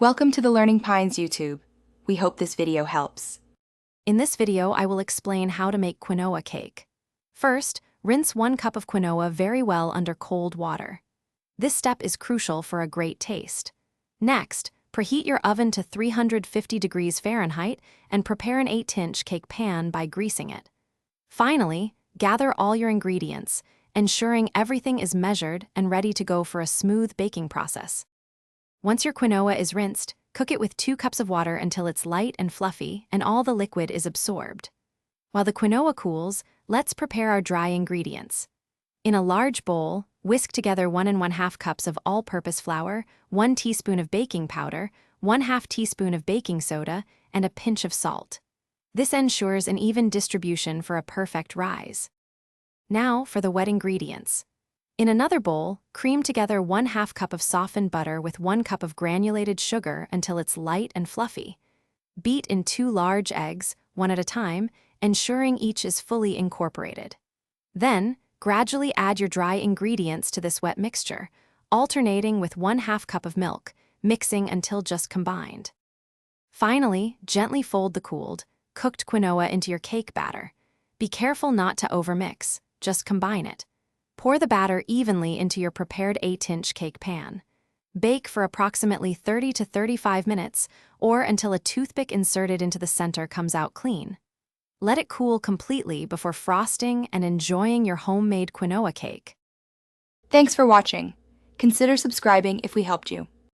Welcome to the Learning Pines YouTube. We hope this video helps. In this video, I will explain how to make quinoa cake. First, rinse 1 cup of quinoa very well under cold water. This step is crucial for a great taste. Next, preheat your oven to 350 degrees Fahrenheit and prepare an 8-inch cake pan by greasing it. Finally, gather all your ingredients, ensuring everything is measured and ready to go for a smooth baking process. Once your quinoa is rinsed, cook it with 2 cups of water until it's light and fluffy and all the liquid is absorbed. While the quinoa cools, let's prepare our dry ingredients. In a large bowl, whisk together 1 1/2 cups of all-purpose flour, 1 teaspoon of baking powder, 1/2 teaspoon of baking soda, and a pinch of salt. This ensures an even distribution for a perfect rise. Now for the wet ingredients. In another bowl, cream together 1/2 cup of softened butter with 1 cup of granulated sugar until it's light and fluffy. Beat in 2 large eggs, one at a time, ensuring each is fully incorporated. Then, gradually add your dry ingredients to this wet mixture, alternating with 1/2 cup of milk, mixing until just combined. Finally, gently fold the cooled, cooked quinoa into your cake batter. Be careful not to overmix, just combine it. Pour the batter evenly into your prepared 8-inch cake pan. Bake for approximately 30 to 35 minutes or until a toothpick inserted into the center comes out clean. Let it cool completely before frosting and enjoying your homemade quinoa cake. Thanks for watching. Consider subscribing if we helped you.